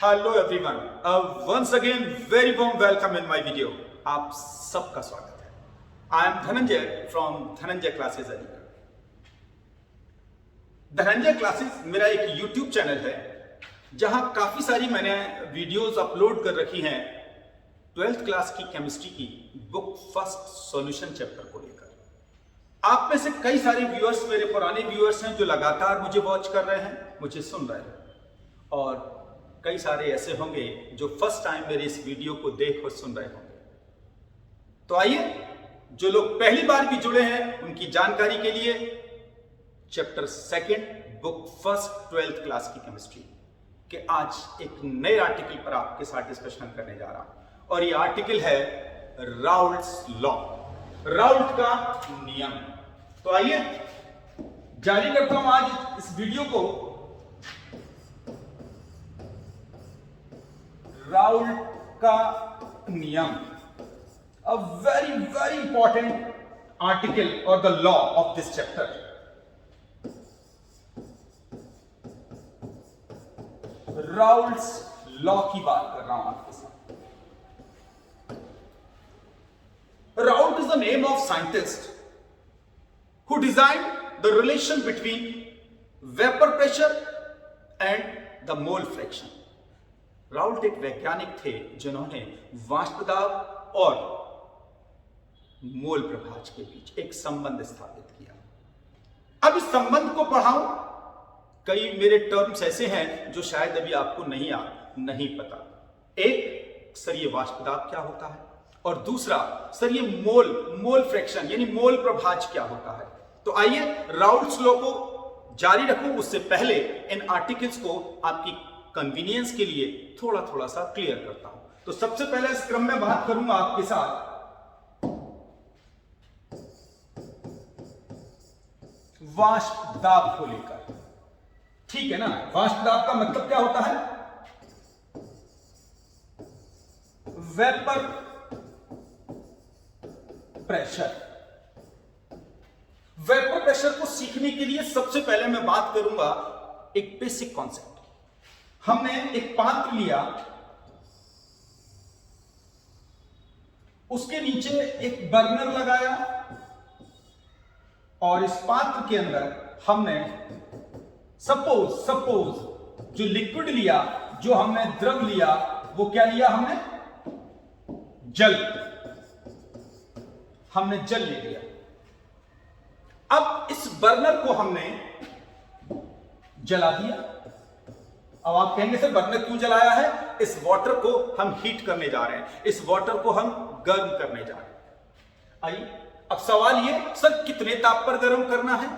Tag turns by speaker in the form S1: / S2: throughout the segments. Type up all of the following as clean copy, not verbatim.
S1: Hello everyone, once again very warm welcome in my video. आप सबका स्वागत है। I am Dhananjay from Dhananjay classes Aligarh. Dhananjay classes मेरा एक यूट्यूब चैनल है जहां काफी सारी मैंने वीडियोस अपलोड कर रखी हैं 12th क्लास की केमिस्ट्री की बुक फर्स्ट सॉल्यूशन चैप्टर को लेकर। आप में से कई सारे व्यूअर्स मेरे पुराने व्यूअर्स हैं जो लगातार मुझे वॉच कर रहे हैं, मुझे सुन रहे हैं, और कई सारे ऐसे होंगे जो फर्स्ट टाइम मेरे इस वीडियो को देख और सुन रहे होंगे। तो आइए, जो लोग पहली बार भी जुड़े हैं उनकी जानकारी के लिए chapter second book first 12th class की केमिस्ट्री के आज एक नए आर्टिकल पर आपके साथ डिस्कशन करने जा रहा हूं, और ये आर्टिकल है राउल्ट्स लॉ, राउल्ट का नियम। तो आइए जारी करता हूं आज इस वीडियो को। राउल्ट का नियम, a very important article or the law of this chapter. Raoult's law की बात कर रहा हूं आपके साथ। Raoult is the name of scientist who designed the relation between vapor pressure and the mole fraction. Raoult एक वैज्ञानिक थे जिन्होंने वाष्प दाब और मोल प्रभाज के बीच एक संबंध स्थापित किया। अब इस संबंध को पढ़ाऊं, कई मेरे टर्म्स ऐसे हैं जो शायद अभी आपको नहीं पता। एक, सर ये वाष्प दाब क्या होता है, और दूसरा, सर ये मोल फ्रैक्शन यानी मोल प्रभाज क्या होता है। तो आइए राउल्ट्स लॉ को जारी रखूं, उससे पहले इन आर्टिकल्स को आपकी कन्वीनियंस के लिए थोड़ा सा क्लियर करता हूं। तो सबसे पहले इस क्रम में बात करूंगा आपके साथ वाष्प दाब को लेकर। ठीक है ना, वाष्प दाब का मतलब क्या होता है? Vapour pressure. वेपर प्रेशर को सीखने के लिए सबसे पहले मैं बात करूंगा एक बेसिक कॉन्सेप्ट। हमने एक पात्र लिया, उसके नीचे एक बर्नर लगाया, और इस पात्र के अंदर हमने सपोज जो लिक्विड लिया, जो हमने द्रव लिया, वो क्या लिया? हमने जल ले लिया। अब इस बर्नर को हमने जला दिया। अब आप कहेंगे सर बर्नर क्यों जलाया है? इस वाटर को हम हीट करने जा रहे हैं, इस वाटर को हम गर्म करने जा रहे हैं। आइए, अब सवाल ये, सर कितने ताप पर गर्म करना है?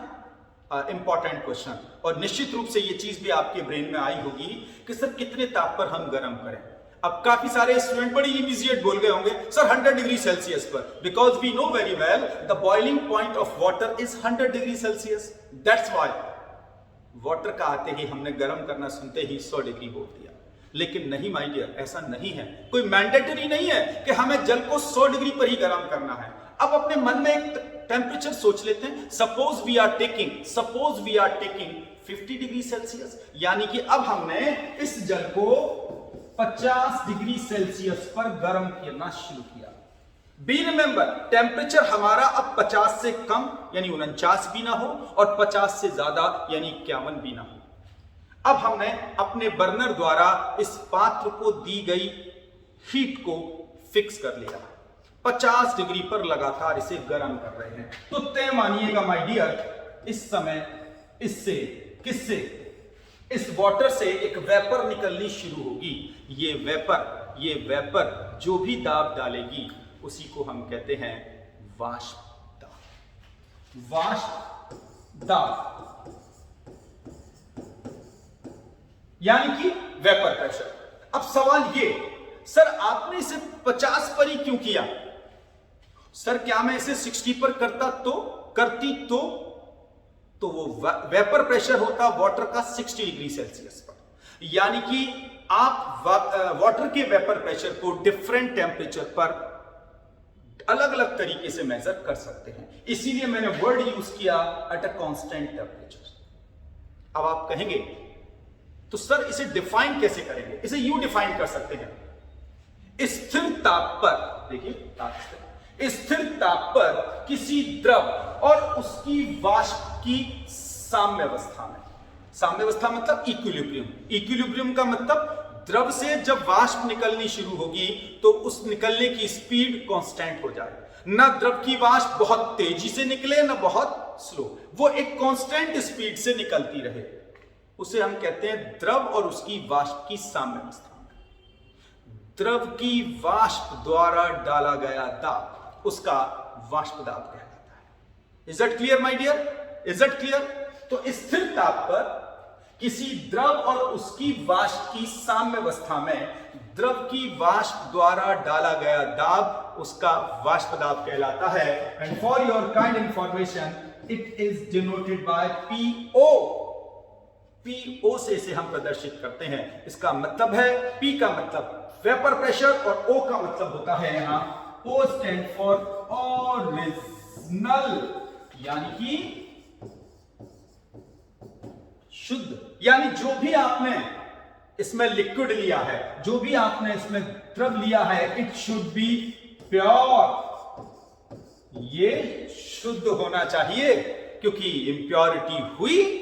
S1: इंपॉर्टेंट क्वेश्चन, और निश्चित रूप से ये चीज भी आपके ब्रेन में आई होगी कि सर कितने ताप पर हम गर्म करें। अब काफी सारे स्टूडेंट बड़ी इमीडिएट बोल गए होंगे, सर 100 डिग्री सेल्सियस पर, because we know very well the boiling point of water is 100 degree Celsius. That's why water का आते ही हमने गर्म करना सुनते ही 100 डिग्री बोल दिया। लेकिन नहीं माय डियर, ऐसा नहीं है। कोई मैंडेटरी नहीं है कि हमें जल को 100 डिग्री पर ही गर्म करना है। अब अपने मन में एक टेम्परेचर सोच लेते हैं। Suppose we are taking 50 degree Celsius, यानी कि अब हमने इस जल को 50 डिग्री सेल्सियस पर गर्म करना शुरू किया। बी रिमेंबर, टेम्परेचर हमारा अब 50 से कम यानी 49 भी ना हो, और 50 से ज्यादा यानी 51 भी ना हो। अब हमने अपने बर्नर द्वारा इस पात्र को दी गई हीट को फिक्स कर लिया। 50 डिग्री पर लगातार इसे गर्म कर रहे हैं। तो तय मानिएगा माय डियर, इस समय इससे इस वाटर से एक वेपर निकलनी शुरू होगी। ये वेपर जो भी दाब डालेगी उसी को हम कहते हैं वाष्प दाब यानी कि वेपर प्रेशर। अब सवाल ये, सर आपने इसे 50 पर ही क्यों किया? सर क्या मैं इसे 60 पर करती तो वो वेपर प्रेशर होता वाटर का 60 डिग्री सेल्सियस पर। यानी कि आप वाटर के वेपर प्रेशर को डिफरेंट टेम्परेचर पर अलग अलग तरीके से मेजर कर सकते हैं। इसीलिए मैंने वर्ड यूज किया एट अ कांस्टेंट टेम्परेचर। अब आप कहेंगे तो सर इसे डिफाइन कैसे करेंगे? इसे यूं डिफाइन कर सकते हैं, स्थिर ताप पर, देखिए स्थिर ताप पर किसी द्रव और उसकी वाष्प की साम्यावस्था में, साम्यावस्था मतलब इक्विलिब्रियम, इक्विलिब्रियम का मतलब द्रव से जब वाष्प निकलनी शुरू होगी तो उस निकलने की स्पीड कांस्टेंट हो जाए, ना द्रव की वाष्प बहुत तेजी से निकले ना बहुत स्लो, वो एक कांस्टेंट स्पीड से निकलती रहे, उसे हम कहते हैं द्रव और उसकी वाष्प की साम्यावस्था। द्रव की वाष्प द्वारा डाला गया दाब उसका वाष्प दाब कहलाता है। Is it clear my dear? Is it clear? तो स्थिर ताप पर किसी द्रव और उसकी वाष्प की साम्यावस्था में द्रव की वाष्प द्वारा डाला गया दाब उसका वाष्प दाब कहलाता है। And for your kind information it is denoted by PO। PO से इसे हम प्रदर्शित करते हैं। इसका मतलब है, P का मतलब वेपर प्रेशर और O का मतलब होता है यहां O स्टैंड फॉर ओरिजिनल, यानी कि शुद्ध, यानी जो भी आपने इसमें लिक्विड लिया है, जो भी आपने इसमें द्रव लिया है, इट शुड बी प्योर, ये शुद्ध होना चाहिए, क्योंकि इंप्योरिटी हुई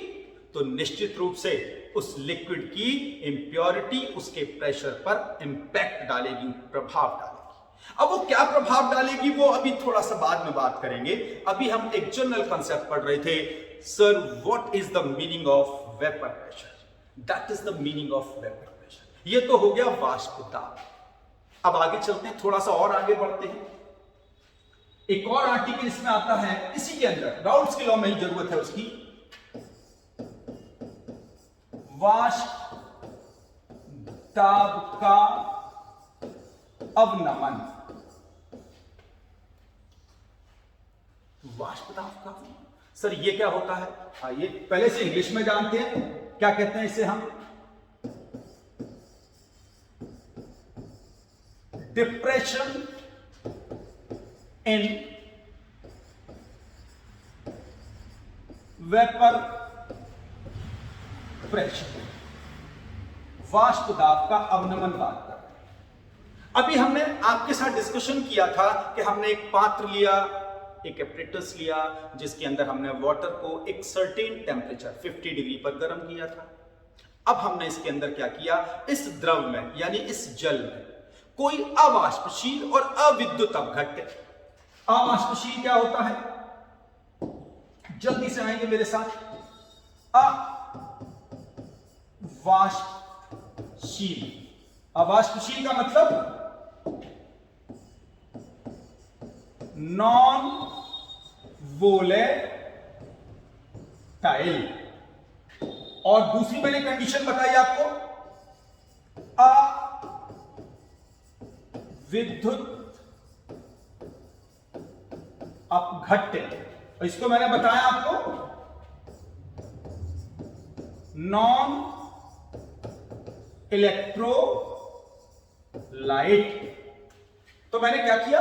S1: तो निश्चित रूप से उस लिक्विड की इंप्योरिटी उसके प्रेशर पर इंपैक्ट डालेगी, प्रभाव डालेगी। अब वो क्या प्रभाव डालेगी वो अभी थोड़ा सा बाद में बात करेंगे। अभी हम एक जनरल कंसेप्ट पढ़ रहे थे, sir what is the meaning of vapour pressure, that is the meaning of vapour pressure. ये तो हो गया वाष्प दाब। अब आगे चलते हैं, थोड़ा सा और आगे बढ़ते हैं। एक और आर्टिकल इसमें आता है, इसी के अंदर राउल्ट्स की लॉ में ही जरूरत है उसकी, वाष्प दाब का अवनमन। वाष्प दाब का, सर ये क्या होता है? आइए पहले से इंग्लिश में जानते हैं, क्या कहते हैं इसे हम? डिप्रेशन इन वेपर प्रेशर, वाष्प दाब का अवनमन बात कर रहे हैं। अभी हमने आपके साथ डिस्कशन किया था कि हमने एक पात्र लिया, एक एपरेटस लिया, जिसके अंदर हमने वाटर को एक सर्टेन टेम्परेचर 50 डिग्री पर गर्म किया था। अब हमने इसके अंदर क्या किया, इस द्रव में यानी इस जल में कोई अवाष्पशील और अविद्युत अपघट्य। अवाष्पशील क्या होता है? जल्दी से आएंगे मेरे साथ। अवाष्पशील, अवाष्पशील का मतलब नॉन वोलेटाइल। और दूसरी मैंने कंडीशन बताई आपको, अविद्युत अपघट्य। इसको मैंने बताया आपको नॉन इलेक्ट्रोलाइट। तो मैंने क्या किया,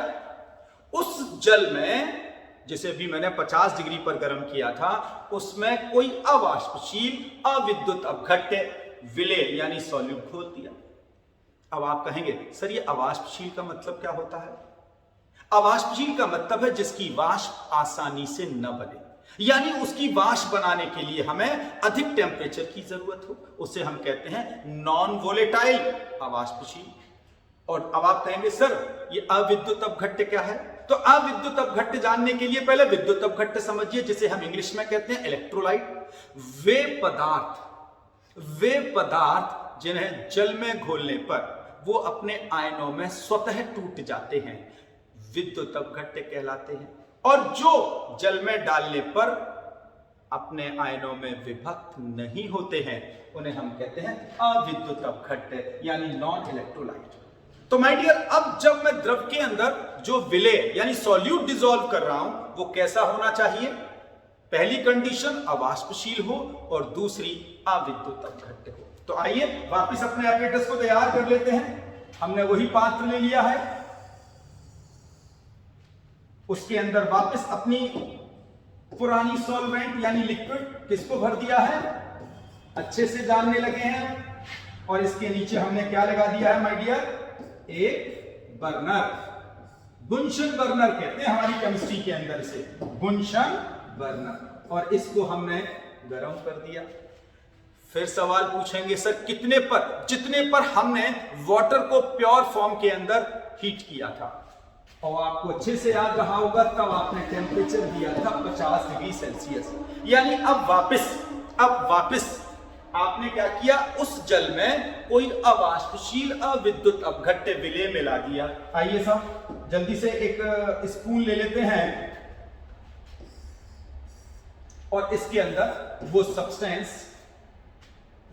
S1: उस जल में जिसे भी मैंने 50 डिग्री पर गर्म किया था, उसमें कोई अवाष्पशील अविद्युत अपघट्य विलेय यानी सॉल्यूट घोल दिया। अब आप कहेंगे सर ये अवाष्पशील का मतलब क्या होता है? अवाष्पशील का मतलब है जिसकी वाष्प आसानी से न बने, यानी उसकी वाष्प बनाने के लिए हमें अधिक टेम्परेचर की जरूरत हो, उसे हम कहते हैं नॉन वोलेटाइल अवाष्पशील। और अब आप कहेंगे सर ये अविद्युत अपघट्य क्या है? तो अविद्युत अपघट्य जानने के लिए पहले विद्युत अपघट्य समझिए, जिसे हम इंग्लिश में कहते हैं इलेक्ट्रोलाइट। वे पदार्थ जिन्हें जल में घोलने पर वो अपने आयनों में स्वतः टूट जाते हैं, विद्युत अपघट्य कहलाते हैं। और जो जल में डालने पर अपने आयनों में विभक्त नहीं होते हैं, उन्हें हम कहते हैं अविद्युत अपघट्य यानी नॉन इलेक्ट्रोलाइट। तो माय डियर, अब जब मैं द्रव के अंदर जो विलेय यानी सॉल्यूट डिसॉल्व कर रहा हूं, वो कैसा होना चाहिए? पहली कंडीशन अवाष्पशील हो और दूसरी अविद्युत अपघट्य हो। तो आइए वापस अपने एपरेटस को तैयार कर लेते हैं। हमने वही पात्र ले लिया है, उसके अंदर वापस अपनी पुरानी सॉल्वेंट यानी लिक्विड किसको भर दिया है? अच्छे से जानने लगे हैं। और इसके नीचे हमने क्या लगा दिया है माय डियर, एक बर्नर। बुनशन बर्नर कहते हैं हमारी केमिस्ट्री के अंदर इसे, बुनशन बर्नर। और इसको हमने गर्म कर दिया। फिर सवाल पूछेंगे सर कितने पर, जितने पर हमने वाटर को प्योर फॉर्म के अंदर हीट किया था। और आपको अच्छे से याद रहा होगा तब आपने टेम्परेचर दिया था 50 डिग्री सेल्सियस। यानी अब वापस आपने क्या किया, उस जल में कोई अवाष्पशील अविद्युत अपघट्य विलेय मिला दिया। आइए साहब जल्दी से एक स्पून ले लेते हैं और इसके अंदर वो सब्सटेंस,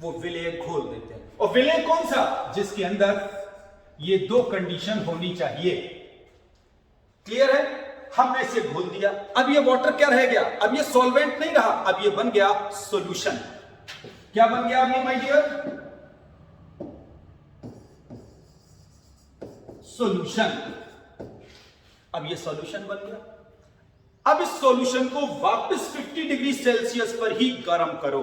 S1: वो विलेय घोल देते हैं। और विलेय कौन सा, जिसके अंदर ये दो कंडीशन होनी चाहिए। क्लियर है? हमने इसे घोल दिया। अब ये वाटर क्या रह गया, अब ये सॉल्वेंट नहीं रहा, अब ये बन गया सॉल्यूशन। क्या बन गया अभी माय डियर, सॉल्यूशन। अब ये सॉल्यूशन बन गया। अब इस सॉल्यूशन को वापस 50 डिग्री सेल्सियस पर ही गर्म करो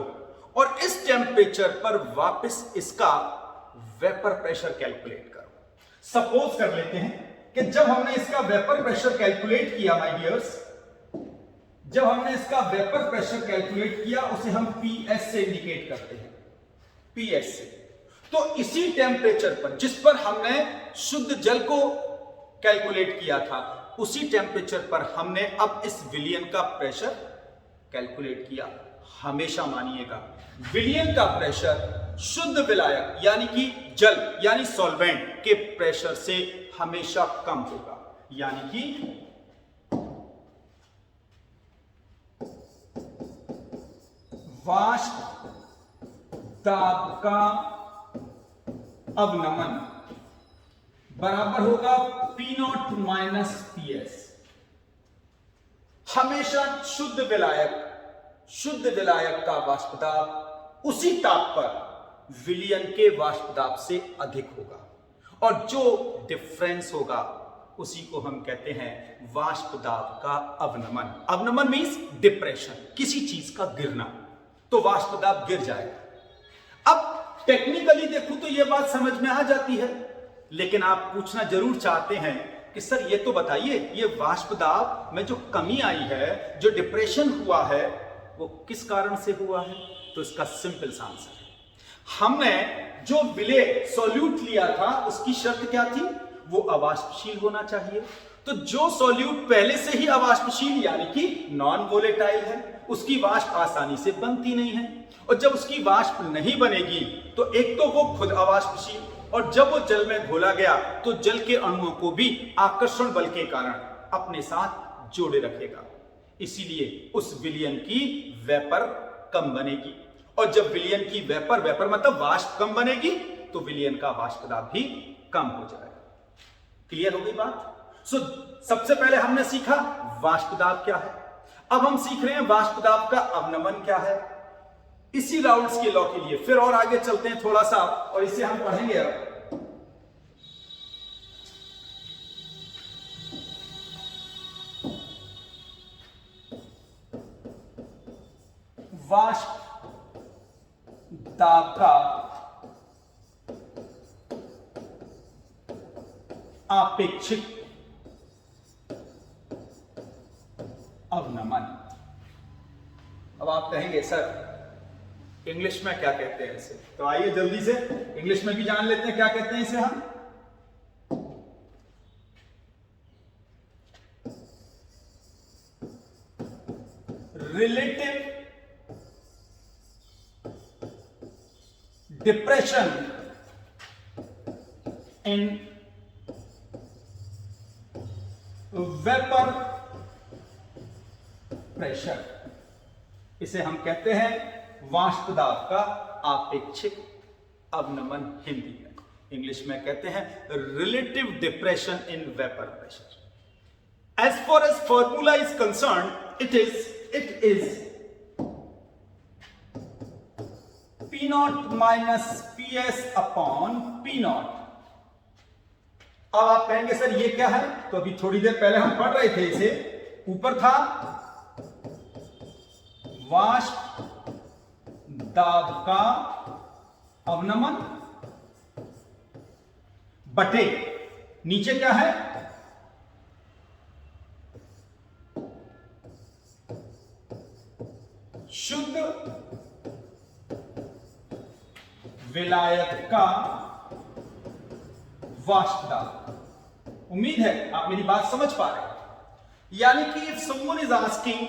S1: और इस टेम्परेचर पर वापस इसका वेपर प्रेशर कैलकुलेट करो। सपोज कर लेते हैं कि जब हमने इसका वेपर प्रेशर कैलकुलेट किया माय डियर्स, जब हमने इसका वेपर प्रेशर कैलकुलेट किया उसे हम PS से इंडिकेट करते हैं, PS से। तो इसी टेम्परेचर पर जिस पर हमने शुद्ध जल को कैलकुलेट किया था, उसी टेम्परेचर पर हमने अब इस विलियन का प्रेशर कैलकुलेट किया। हमेशा मानिएगा विलियन का प्रेशर शुद्ध विलायक यानी कि जल यानी सॉल्वेंट के प्रेशर से हमेशा कम होगा। यानी कि वाष्प दाब का अवनमन बराबर होगा P0 माइनस PS। हमेशा शुद्ध विलायक का वाष्प दाब उसी ताप पर विलियन के वाष्प दाब से अधिक होगा, और जो डिफरेंस होगा उसी को हम कहते हैं वाष्प दाब का अवनमन। अवनमन मींस डिप्रेशन, किसी चीज का गिरना, तो वाष्प दाब गिर जाएगा। अब टेक्निकली देखूं तो यह बात समझ में आ जाती है, लेकिन आप पूछना जरूर चाहते हैं कि सर ये तो बताइए, ये वाष्प दाब में जो कमी आई है, जो डिप्रेशन हुआ है, वो किस कारण से हुआ है? तो इसका सिंपल आंसर है, हमने जो विलेय सॉल्यूट लिया था उसकी शर्त क्या थी? वो अवाष्पशील होना चाहिए। तो जो सॉल्यूट पहले से ही अवाष्पशील यानी कि नॉन वोलेटाइल है, उसकी वाष्प आसानी से बनती नहीं है। और जब उसकी वाष्प नहीं बनेगी तो एक तो वो खुद अवाष्पशील, और जब वो जल में घोला गया तो जल के अणुओं को भी आकर्षण बल के कारण अपने साथ जोड़े रखेगा। इसीलिए उस विलियन की वेपर कम बनेगी, और जब विलियन की वेपर मतलब वाष्प कम बनेगी तो विलियन का वाष्प दाब भी कम हो जाएगा। क्लियर हो गई बात? सबसे पहले हमने सीखा वाष्प दाब क्या है, अब हम सीख रहे हैं वाष्प दाब का अवनमन क्या है। इसी राउल्स के लॉ के लिए फिर और आगे चलते हैं थोड़ा सा, और इसे हम पढ़ेंगे अब। वाष्प दाब का आपेक्षिक अवनमन। अब आप कहेंगे सर इंग्लिश में क्या कहते हैं इसे, तो आइए जल्दी से इंग्लिश में भी जान लेते हैं क्या कहते हैं इसे हम। Relative depression in vapour pressure, इसे हम कहते हैं वाष्प दाब का आपेक्षिक अवनमन हिंदी में। इंग्लिश में कहते हैं relative depression in vapour pressure. As far as formula is concern, it is P0 minus PS upon P0। अब आप कहेंगे सर ये क्या है, तो अभी थोड़ी देर पहले हम पढ़ रहे थे इसे, ऊपर था वाष्प दाब का अवनमन बटे नीचे क्या है, शुद्ध विलायक का वाष्प दाब। उम्मीद है आप मेरी बात समझ पा रहे हैं। यानी कि if someone is asking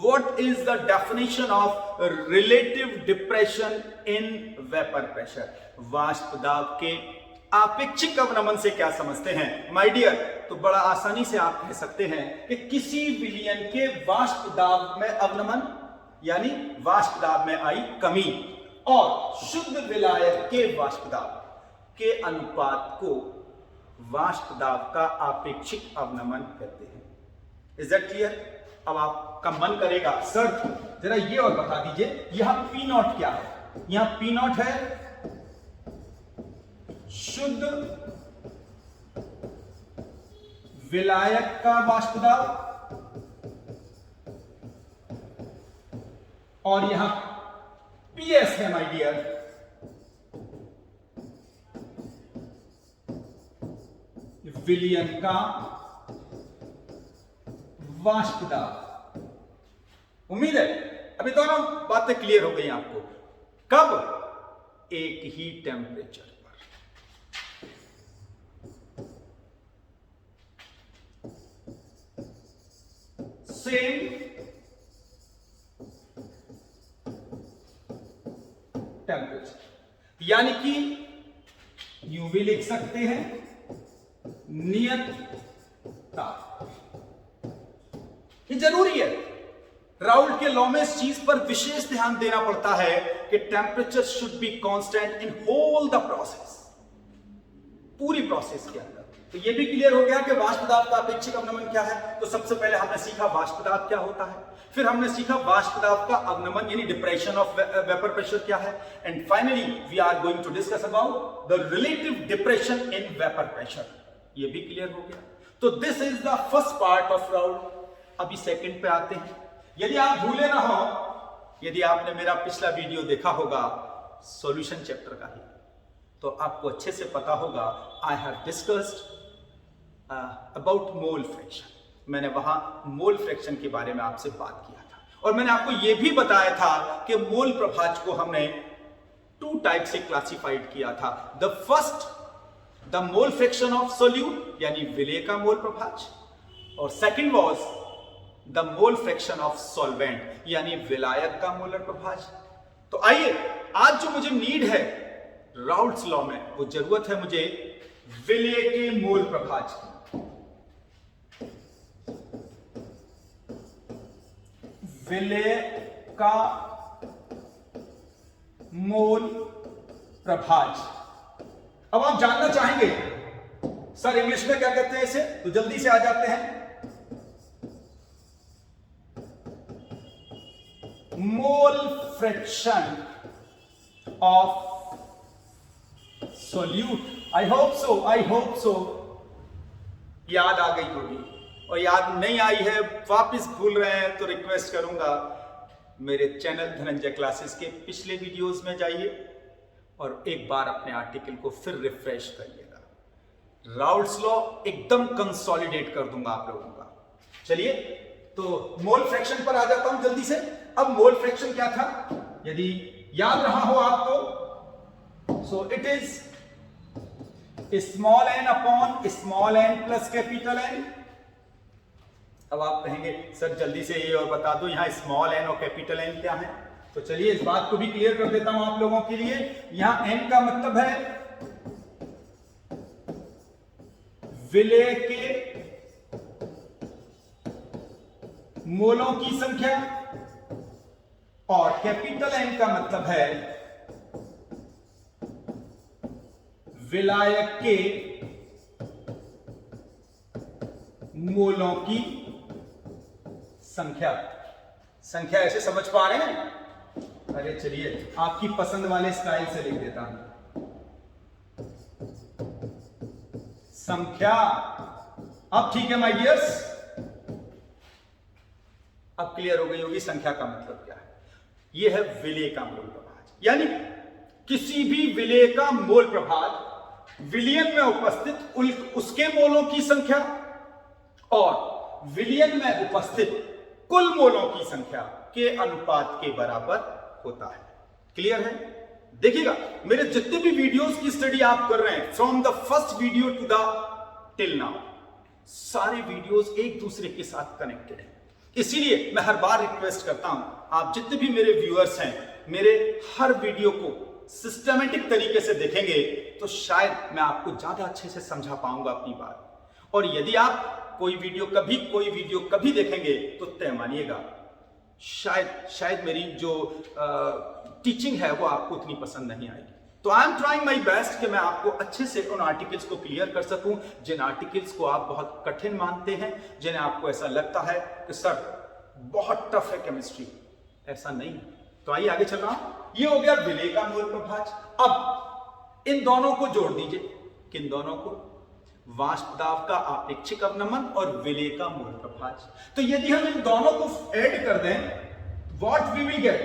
S1: what is the definition of relative depression in vapor pressure, वाष्प दाब के आपेक्षिक अवनमन से क्या समझते हैं माय डियर, तो बड़ा आसानी से आप कह सकते हैं कि किसी विलयन के वाष्प दाब में अवनमन यानी वाष्प दाब में आई कमी और शुद्ध विलायक के वाष्प दाब के अनुपात को वाष्प दाब का आपेक्षिक अवनमन कहते हैं। Is that clear? अब आपका मन करेगा सर जरा ये और बता दीजिए यहां पी नॉट क्या है। यहां पी नॉट है शुद्ध विलायक का वाष्प दाब और यहां पीएस है माय डियर विलयन का वाष्प दाब। उम्मीद है अभी दोनों बातें क्लियर हो गई आपको। कब? एक ही टेम्परेचर पर। सेम टेम्परेचर यानी कि यूं भी लिख सकते हैं नियत ताप। ये जरूरी है, राउल्ट के लॉ में इस चीज पर विशेष ध्यान देना पड़ता है कि temperature should be constant in whole the process, पूरी प्रोसेस के अंदर। तो ये भी क्लियर हो गया कि वाष्प दाब का अपेक्षिक अवनमन क्या है। तो सबसे पहले हमने सीखा वाष्प दाब क्या होता है, फिर हमने सीखा वाष्प दाब का अवनमन यानी डिप्रेशन ऑफ वेपर प्रेशर क्या है, and finally we are going to discuss about the relative depression in vapour pressure. ये भी क्लियर हो गया। तो this is the first part of Raoult. अभी सेकंड पे आते हैं। यदि आप भूले ना हो, यदि आपने मेरा पिछला वीडियो देखा होगा सॉल्यूशन चैप्टर का ही, तो आपको अच्छे से पता होगा I have discussed about mole fraction. मैंने वहां मोल फ्रैक्शन के बारे में आपसे बात किया था और मैंने आपको यह भी बताया था कि मोल प्रभाज को हमने 2 टाइप से क्लासिफाइड किया था। The first the mole fraction of solute यानी विलेय का मोल प्रभाज, और second was the mole fraction of solvent यानी विलायक का मोलर प्रभाज। तो आइए आज जो मुझे नीड है राउल्ट्स लॉ में, वो जरूरत है मुझे विलेय के मोल प्रभाज की। विलेय का मोल प्रभाज। अब आप जानना चाहेंगे सर इंग्लिश में क्या कहते हैं इसे, तो जल्दी से आ जाते हैं। Mole fraction of solute. I hope so याद आ गई होगी, और याद नहीं आई है वापस भूल रहे हैं तो रिक्वेस्ट करूंगा मेरे चैनल धनंजय क्लासेस के पिछले वीडियोस में जाइए और एक बार अपने आर्टिकल को फिर रिफ्रेश करिएगा। राउल्ट्स लॉ एकदम कंसोलिडेट कर दूंगा आप लोगों का। चलिए तो मोल फ्रैक्शन पर आ जाता हूं जल्दी से। अब मोल फ्रैक्शन क्या था, यदि याद रहा हो आपको, so it is small n upon small n plus capital N. अब आप कहेंगे सर जल्दी से ये और बता दो यहां स्मॉल एन और कैपिटल एन क्या है। तो चलिए इस बात को भी क्लियर कर देता हूं आप लोगों के लिए। यहां एन का मतलब है विलेय के मोलों की संख्या, और कैपिटल एन का मतलब है विलायक के मोलों की संख्या। संख्या ऐसे समझ पा रहे हैं? अरे चलिए आपकी पसंद वाले स्टाइल से लिख देता हूं। संख्या। अब ठीक है माय डियर्स, अब क्लियर हो गई होगी संख्या का मतलब क्या है। यह है विलेय का मोल प्रभाज। यानी किसी भी विलेय का मोल प्रभाज विलयन में उपस्थित उसके मोलों की संख्या और विलयन में उपस्थित कुल मोलों की संख्या के अनुपात के बराबर होता है। क्लियर है? देखिएगा, मेरे जितने भी वीडियोस की स्टडी आप कर रहे हैं, from the first video to the till now, सारे वीडियोस एक दूसरे के साथ कनेक्टेड हैं। इसीलिए मैं हर बार रिक्वेस्ट करता हूं, आप जितने भी मेरे व्यूअर्स हैं, मेरे हर वीडियो को सिस्टमेटिक तरीके से देखेंगे तो शायद मैं आपको ज्यादा अच्छे से समझा पाऊंगा अपनी बात। और यदि आप कोई वीडियो कभी देखेंगे तो तय मानिएगा शायद मेरी जो टीचिंग है वो आपको उतनी पसंद नहीं आएगी। तो I am trying my best कि मैं आपको अच्छे से उन आर्टिकल्स को क्लियर कर सकूं जिन आर्टिकल्स को आप बहुत कठिन मानते हैं, जिन्हें आपको ऐसा लगता है कि सर बहुत टफ है केमिस्ट्री। ऐसा नहीं। तो आइए आगे चल रहा हूं। ये हो गया विलेय का मोल प्रभाज। अब इन दोनों को जोड़ दीजिए। किन दोनों को? वाष्प दाब का आपेक्षिक अवनमन और विलेय का मोल प्रभाज। तो यदि हम इन दोनों को ऐड कर दें, what we will get?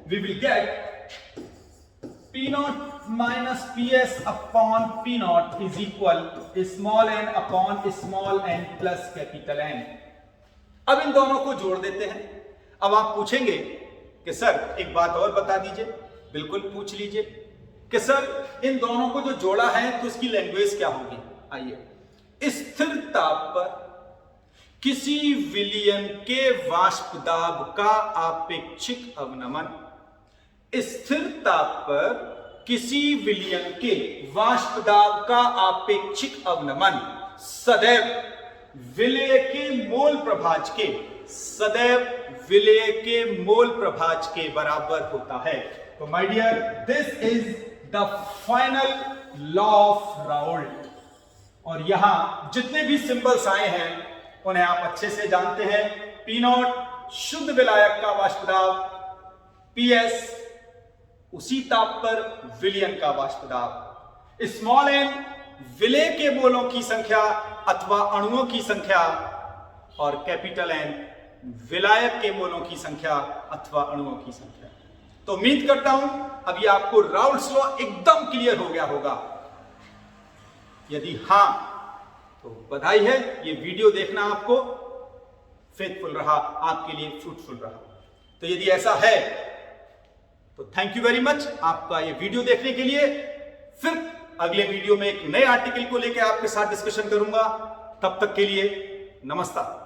S1: We will get P naught minus PS upon P naught is equal small n upon small n plus capital N। अब इन दोनों को जोड़ देते हैं। अब आप पूछेंगे कि सर एक बात और बता दीजिए। बिल्कुल पूछ लीजिए कि सर इन दोनों को जो जोड़ा है तो इसकी लैंग्वेज क्या होगी। आइए, स्थिर ताप पर किसी विलयन के वाष्प दाब का आपेक्षिक अवनमन। स्थिर ताप पर किसी विलयन के वाष्प दाब का आपेक्षिक अवनमन सदैव विलेय के मोल प्रभाज के बराबर होता है। तो my dear, this is the final law of Raoult. और यहां जितने भी सिंबल्स आए हैं उन्हें आप अच्छे से जानते हैं। P नॉट शुद्ध विलायक का वाष्प दाब, PS उसी ताप पर विलयन का वाष्प दाब, स्मॉल n विलेय के मोलों की संख्या अथवा अणुओं की संख्या और कैपिटल N विलायक के मोलों की संख्या अथवा अणुओं की संख्या। तो उम्मीद करता हूं अभी आपको राउल्ट्स लॉ एकदम क्लियर हो गया होगा। यदि हां तो बधाई है, ये वीडियो देखना आपको फेथफुल रहा, आपके लिए फ्रूटफुल रहा। तो यदि ऐसा है तो थैंक यू वेरी मच आपका ये वीडियो देखने के लिए। फिर अगले वीडियो में एक नए आर्टिकल को लेकर आपके साथ डिस्कशन करूंगा। तब तक के लिए नमस्कार।